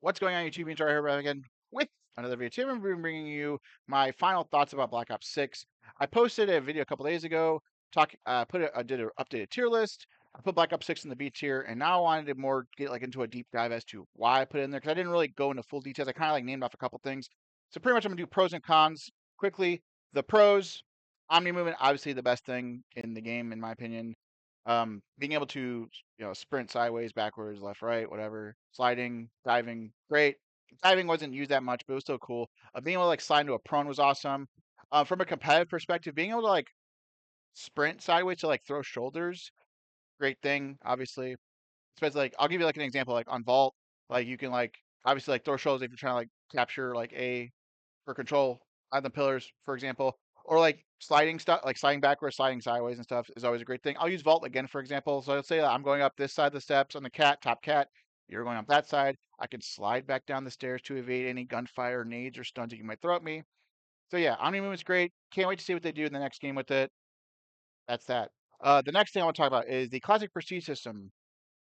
What's going on, YouTube? Enjoy here again with another video. Today I'm bringing you my final thoughts about Black Ops 6. I posted a video a couple days ago. I did an updated tier list. I put Black Ops 6 in the B tier, and now I wanted to more get like into a deep dive as to why I put it in there because I didn't really go into full details. I kind of like named off a couple things. So pretty much I'm gonna do pros and cons quickly. The pros: Omni movement, obviously the best thing in the game in my opinion. Being able to sprint sideways, backwards, left, right, whatever, sliding, diving, great. Diving wasn't used that much, but it was still cool. Being able to like slide into a prone was awesome. From a competitive perspective, being able to like sprint sideways to like throw shoulders, great thing, obviously. Especially like I'll give you like an example, like on vault, like you can like obviously like throw shoulders if you're trying to like capture like A for control on the pillars, for example, or like sliding stuff, like sliding backwards, sliding sideways, and stuff is always a great thing. I'll use vault again, for example. So let's say I'm going up this side of the steps on the top cat. You're going up that side. I can slide back down the stairs to evade any gunfire, nades, or stuns that you might throw at me. So yeah, Omni Movement's great. Can't wait to see what they do in the next game with it. That's that. The next thing I want to talk about is the classic prestige system.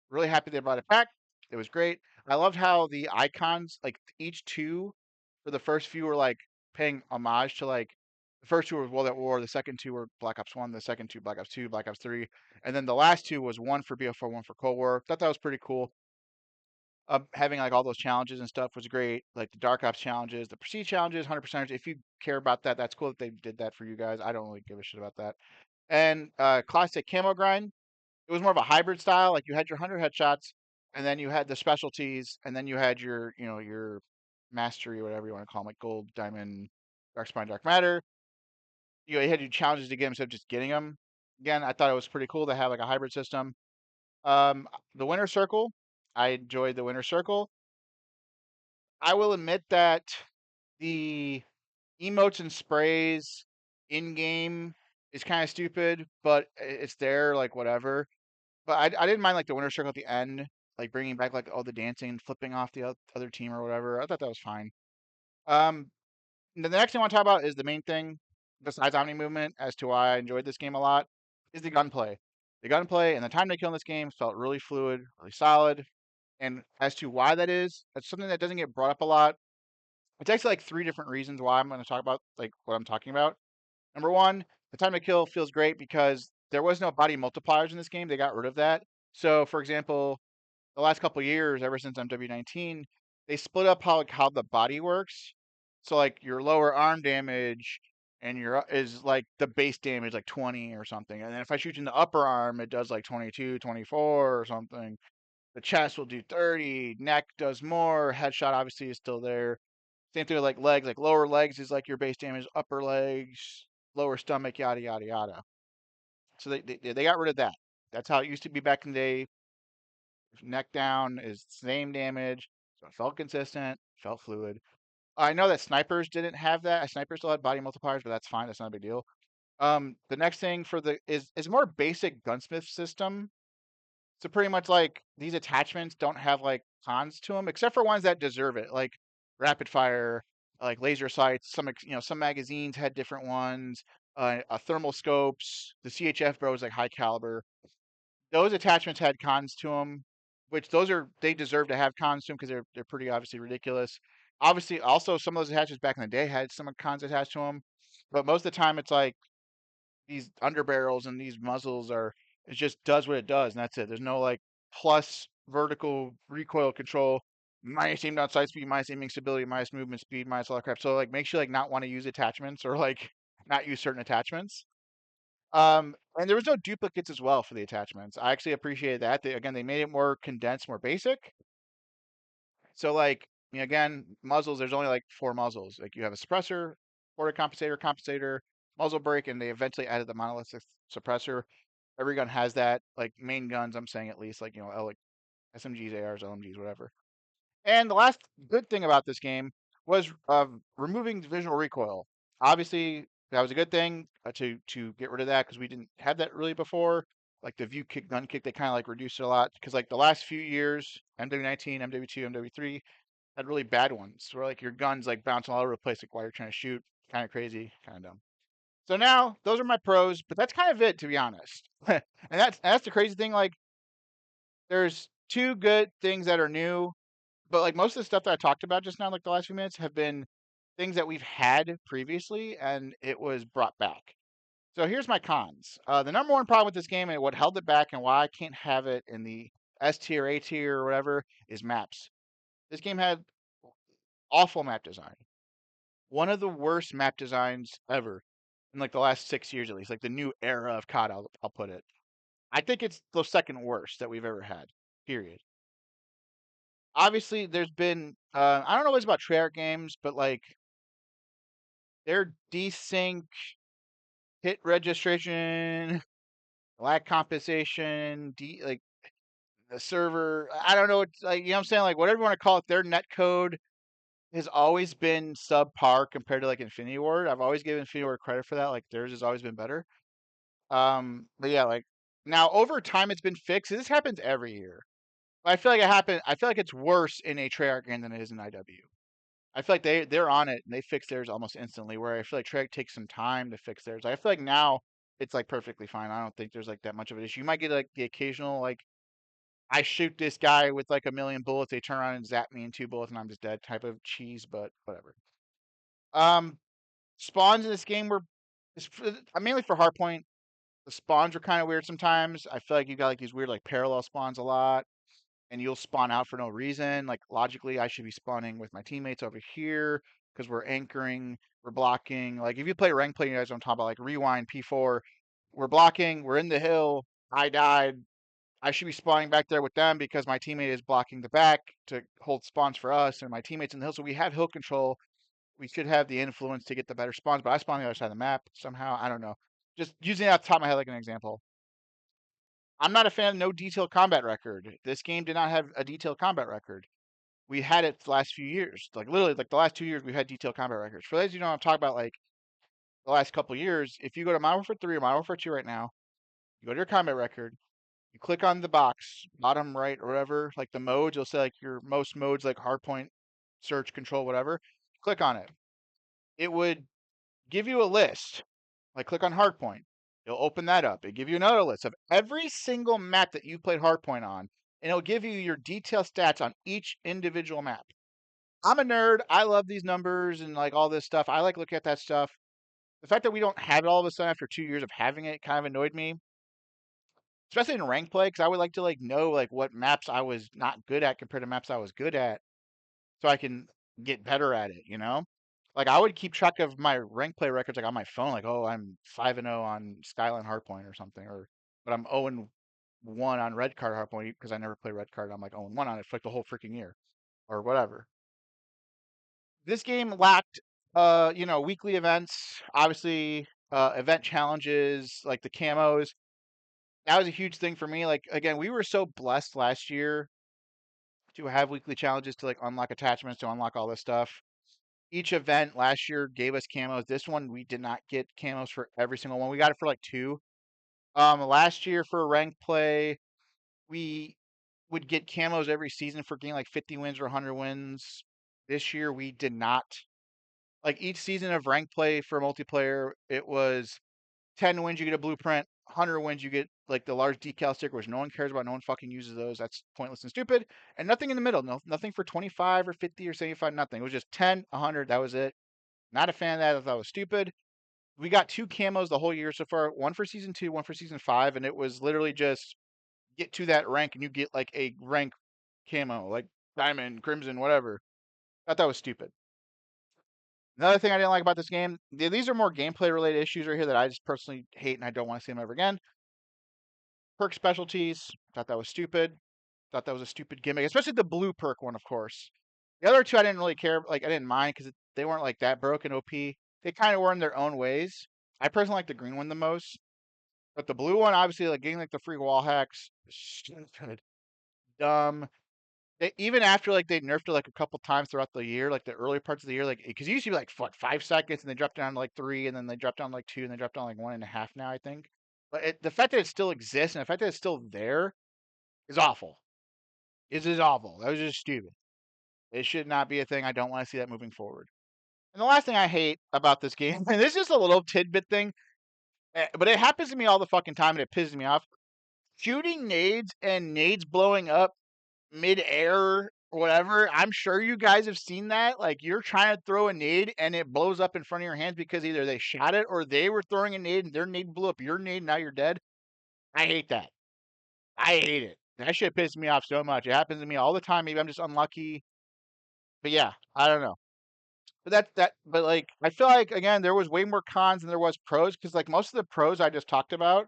Really happy they brought it back. It was great. I loved how the icons, like each two for the first few were like paying homage to like the first two were World at War, the second two were Black Ops 1, the second two Black Ops 2, Black Ops 3, and then the last two was one for BO4, one for Cold War. Thought that was pretty cool. Having like all those challenges and stuff was great. Like the Dark Ops challenges, the Prestige challenges, 100%. If you care about that, that's cool that they did that for you guys. I don't really give a shit about that. And classic camo grind, it was more of a hybrid style. Like you had your 100 headshots, and then you had the specialties, and then you had your your mastery or whatever you want to call them, like gold, diamond, dark spine, dark matter. You had your challenges to get them instead of just getting them. Again, I thought it was pretty cool to have like a hybrid system. The winner circle, I enjoyed the winner circle. I will admit that the emotes and sprays in game is kind of stupid, but it's there, like whatever. But I didn't mind like the winner circle at the end, like bringing back like all the dancing and flipping off the other team or whatever. I thought that was fine. Um, the next thing I want to talk about is the main thing, besides Omni movement, as to why I enjoyed this game a lot, is the gunplay. The gunplay and the time they kill in this game felt really fluid, really solid. And as to why that is, that's something that doesn't get brought up a lot. It's actually like three different reasons why I'm going to talk about like what I'm talking about. Number one, the time to kill feels great because there was no body multipliers in this game. They got rid of that. So, for example, the last couple years, ever since MW19, they split up how the body works. So, like your lower arm damage and your is like the base damage, like 20 or something. And then if I shoot you in the upper arm, it does like 22, 24 or something. The chest will do 30. Neck does more. Headshot obviously is still there. Same thing with like legs. Like lower legs is like your base damage. Upper legs, lower stomach, yada yada yada. So they got rid of that. That's how it used to be back in the day. Neck down is same damage, so it felt consistent, felt fluid. I know that snipers didn't have that. Snipers still had body multipliers, but that's fine. That's not a big deal. The next thing for the is more basic gunsmith system. So pretty much like these attachments don't have like cons to them, except for ones that deserve it, like rapid fire, like laser sights. Some magazines had different ones. Thermal scopes. The CHF bro is like high caliber. Those attachments had cons to them, which they deserve to have cons to them because they're pretty obviously ridiculous. Obviously, also some of those attachments back in the day had some cons attached to them, but most of the time it's like these underbarrels and these muzzles are it just does what it does and that's it. There's no like plus vertical recoil control, minus aim down sight speed, minus aiming stability, minus movement speed, minus all that crap. So like makes you like not want to use attachments or like not use certain attachments. And there was no duplicates as well for the attachments. I actually appreciated that. They made it more condensed, more basic. So like, again, muzzles. There's only like four muzzles. Like you have a suppressor, quarter compensator, compensator, muzzle brake, and they eventually added the monolithic suppressor. Every gun has that. Like main guns, I'm saying at least, like like SMGs, ARs, LMGs, whatever. And the last good thing about this game was removing visual recoil. Obviously, that was a good thing to get rid of that because we didn't have that really before. Like the view kick, gun kick, they kind of like reduced it a lot because like the last few years, MW19, MW2, MW3 had really bad ones where like your guns like bouncing all over the place like while you're trying to shoot. Kind of crazy, kind of dumb. So now those are my pros, but that's kind of it to be honest. And that's the crazy thing. Like there's two good things that are new but like most of the stuff that I talked about just now, like the last few minutes, have been things that we've had previously, and it was brought back. So here's my cons. The number one problem with this game and what held it back and why I can't have it in the S tier, A tier, or whatever is maps. This game had awful map design. One of the worst map designs ever in like the last 6 years at least, like the new era of COD. I'll put it. I think it's the second worst that we've ever had. Period. Obviously, there's been I don't know what's about Treyarch games, but like their desync, hit registration, lag compensation, like the server. I don't know. It's like, you know what I'm saying? Like whatever you want to call it, their net code has always been subpar compared to like Infinity Ward. I've always given Infinity Ward credit for that. Like theirs has always been better. But yeah, like now over time it's been fixed. This happens every year. But I feel like it happened. I feel like it's worse in a Treyarch game than it is in IW. I feel like they're on it and they fix theirs almost instantly. Where I feel like Treyarch takes some time to fix theirs. I feel like now it's like perfectly fine. I don't think there's like that much of an issue. You might get like the occasional like I shoot this guy with like a million bullets, they turn around and zap me in 2 bullets and I'm just dead type of cheese, but whatever. Um, Spawns in this game were mainly for hardpoint. The spawns are kind of weird sometimes. I feel like you got like these weird like parallel spawns a lot, and you'll spawn out for no reason. Like logically, I should be spawning with my teammates over here because we're anchoring, we're blocking. Like if you play rank play, you guys know what I'm talking about. Like rewind P4, we're blocking, we're in the hill. I died. I should be spawning back there with them because my teammate is blocking the back to hold spawns for us, and my teammate's in the hill. So we have hill control. We should have the influence to get the better spawns, but I spawn on the other side of the map somehow. I don't know. Just using it off the top of my head like an example. I'm not a fan of no detailed combat record. This game did not have a detailed combat record. We had it the last few years. Like literally, like the last 2 years, we've had detailed combat records. For those of you who know, I'm talking about like the last couple of years. If you go to Modern Warfare 3 or Modern Warfare 2 right now, you go to your combat record, you click on the box, bottom right or whatever, like the modes, you'll say like your most modes like hardpoint, search, control, whatever. Click on it. It would give you a list. Like click on hardpoint. It'll open that up. It'll give you another list of every single map that you played hardpoint on, and it'll give you your detailed stats on each individual map. I'm a nerd. I love these numbers and like all this stuff. I like looking at that stuff. The fact that we don't have it all of a sudden after 2 years of having it kind of annoyed me, especially in rank play, because I would like to like know like what maps I was not good at compared to maps I was good at, so I can get better at it. You know, like I would keep track of my rank play records like on my phone, like oh I'm 5-0 on Skyline Hardpoint or something, or but I'm 0-1 on Red Card Hardpoint because I never play Red Card. I'm like 0-1 on it for like the whole freaking year or whatever. This game lacked weekly events, obviously event challenges like the camos. That was a huge thing for me. Like again, we were so blessed last year to have weekly challenges to like unlock attachments, to unlock all this stuff. Each event last year gave us camos. This one we did not get camos for every single one. We got it for like two. Last year for ranked play, we would get camos every season for getting like 50 wins or 100 wins. This year we did not. Like each season of ranked play for multiplayer, it was 10 wins you get a blueprint, 100 wins you get like the large decal sticker, which no one cares about. No one fucking uses those. That's pointless and stupid. And nothing in the middle. No, nothing for 25 or 50 or 75. Nothing. It was just 10, 100. That was it. Not a fan of that. I thought it was stupid. We got two camos the whole year so far. One for season 2, one for season 5, and it was literally just get to that rank and you get like a rank camo, like diamond, crimson, whatever. I thought that was stupid. Another thing I didn't like about this game, these are more gameplay related issues right here that I just personally hate and I don't want to see them ever again. Perk specialties, thought that was stupid. Thought that was a stupid gimmick, especially the blue perk one, of course. The other two I didn't really care, like I didn't mind because they weren't like that broken OP. They kind of were in their own ways. I personally like the green one the most, but the blue one, obviously, like getting like the free wall hacks, stupid, dumb. Even after like they nerfed it like a couple times throughout the year, like the early parts of the year, like because it used to be like what 5 seconds, and they dropped down to like 3, and then they dropped down to like 2, and they dropped down to like 1.5 now, I think. But the fact that it still exists and the fact that it's still there is awful. It is awful. That was just stupid. It should not be a thing. I don't want to see that moving forward. And the last thing I hate about this game, and this is just a little tidbit thing, but it happens to me all the fucking time, and it pisses me off. Shooting nades and nades blowing up mid-air whatever. I'm sure you guys have seen that. Like you're trying to throw a nade and it blows up in front of your hands because either they shot it or they were throwing a nade and their nade blew up your nade and now you're dead. I hate that. I hate it. That shit pisses me off so much. It happens to me all the time. Maybe I'm just unlucky. But yeah, I don't know. But but like I feel like again there was way more cons than there was pros because like most of the pros I just talked about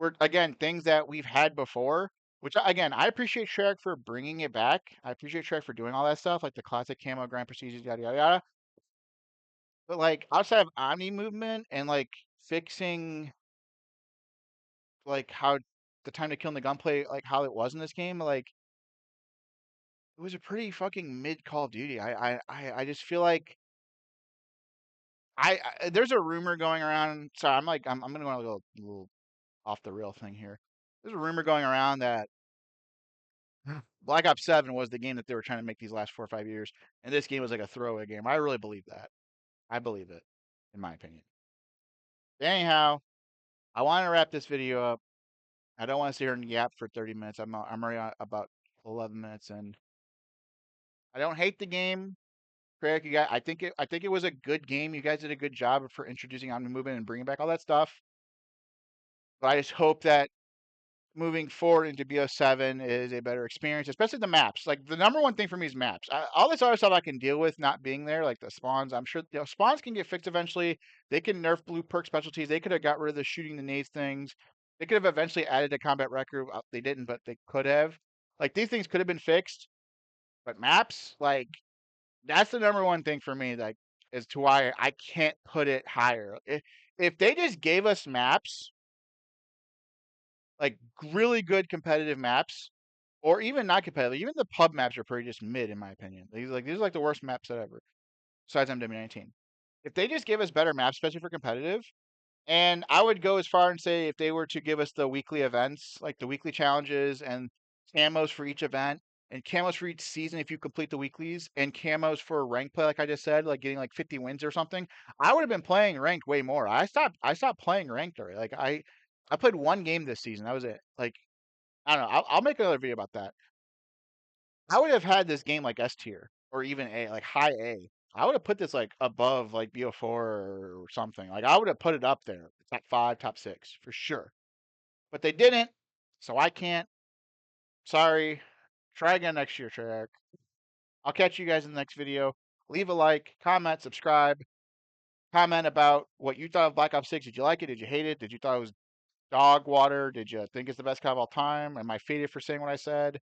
were again things that we've had before. Which again I appreciate Shrek for bringing it back. I appreciate Shrek for doing all that stuff like the classic camo grand procedures yada yada yada. But like outside of Omni movement and like fixing like how the time to kill in the gunplay like how it was in this game like it was a pretty fucking mid Call of Duty. I just feel like there's a rumor going around. Sorry, I'm gonna go on a little off the rail thing here. There's a rumor going around that Black Ops 7 was the game that they were trying to make these last 4 or 5 years, and this game was like a throwaway game. I really believe that. I believe it, in my opinion. Anyhow, I want to wrap this video up. I don't want to sit here and yap for 30 minutes. I'm already on about 11 minutes, and I don't hate the game. Craig, I think it was a good game. You guys did a good job for introducing Omni Movement and bringing back all that stuff. But I just hope that moving forward into BO7 is a better experience, especially the maps. Like the number one thing for me is maps. All this other stuff I can deal with not being there, like the spawns. I'm sure spawns can get fixed eventually. They can nerf blue perk specialties. They could have got rid of the shooting the nades things. They could have eventually added a combat record. They didn't, but they could have. Like these things could have been fixed. But maps, like that's the number one thing for me. Like as to why I can't put it higher. If they just gave us maps like really good competitive maps, or even not competitive. Even the pub maps are pretty just mid in my opinion. These are like the worst maps ever, besides MW19. If they just give us better maps, especially for competitive, and I would go as far and say if they were to give us the weekly events, like the weekly challenges and camos for each event and camos for each season if you complete the weeklies and camos for rank play, like I just said, like getting like 50 wins or something, I would have been playing ranked way more. I stopped playing ranked already. Like I played one game this season. That was it. Like I don't know. I'll make another video about that. I would have had this game like S tier or even A, like high A. I would have put this like above like BO4 or something. Like I would have put it up there, top five, top six for sure. But they didn't, so I can't. Sorry. Try again next year, Treyarch. I'll catch you guys in the next video. Leave a like, comment, subscribe, comment about what you thought of Black Ops 6. Did you like it? Did you hate it? Did you thought it was dog water? Did you think it's the best COD of all time? Am I faded for saying what I said?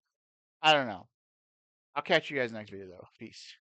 I don't know. I'll catch you guys next video though. Peace.